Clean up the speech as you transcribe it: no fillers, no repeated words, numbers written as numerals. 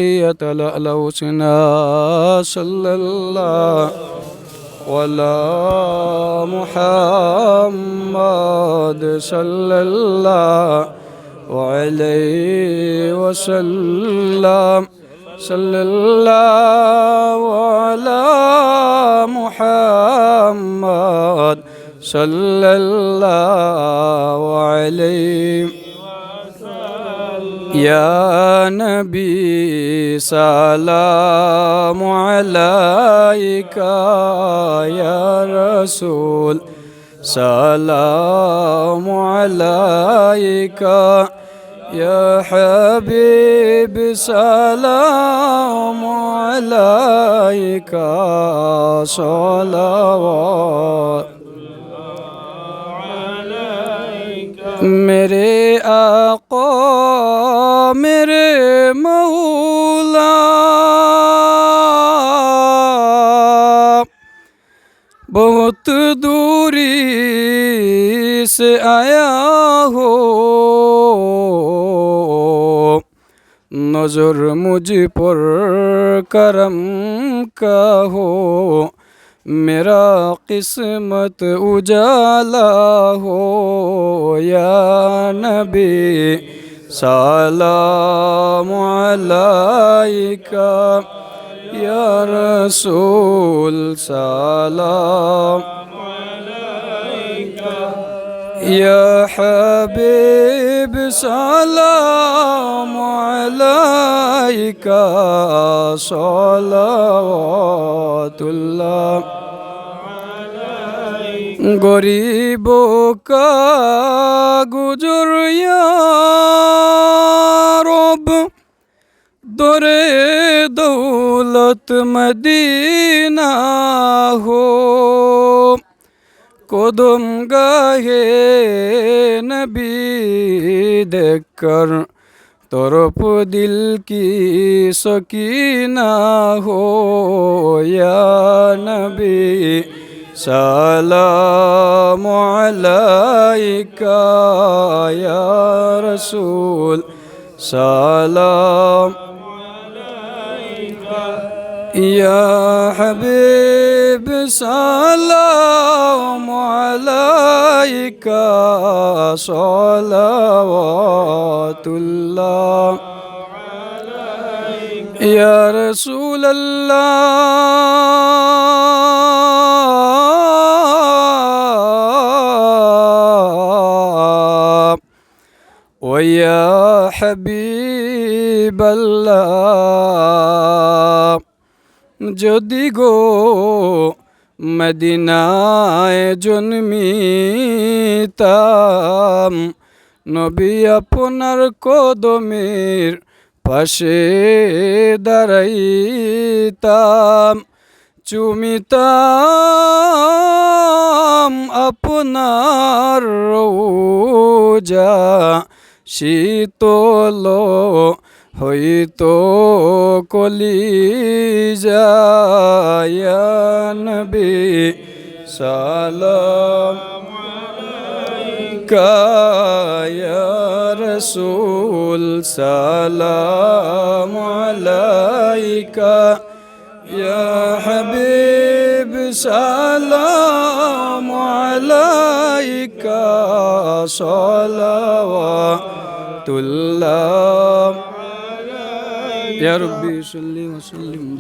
يتلألوسنا صلى الله ولا محمد صلى الله عليه وسلم صلى الله على محمد صلى الله عليه يا نبي سلام عليك يا رسول سلام عليك يا حبيب سلام عليك صلوات मेरे आका मेरे मौला बहुत दूरी से आया हो नजर मुझ पर करम का हो मेरा किस्मत उजाला हो या नबी सलाम अलैका या रसूल सलाम अलैका या हबीब सलाम अलैका सलावतुल्लाह गरीबों का गुजर या रब दरे दौलत मदीना हो कदम गाहे नबी देखकर तरफ दिल की सकीना हो या नबी सलाम अलैका या रसूल सलाम अलैका या हबीब सलाम अलैका सलावतुल्लाह या रसूल अल्लाह वया हबीब अल्लाह যদি গো মদিনায় জন্মিতাম নবী আপনার কদমের পাশে দাঁড়াইতাম চুমিতাম আপনার রোজা শীতল হইতো কলিজা ইয়া নবী সালাম আলাইকা ইয়া রাসূল সালাম আলাইকা ইয়া হাবিব সালাম আলাইকা সালাওয়াতুল্লাহ يا ربي صل وسلم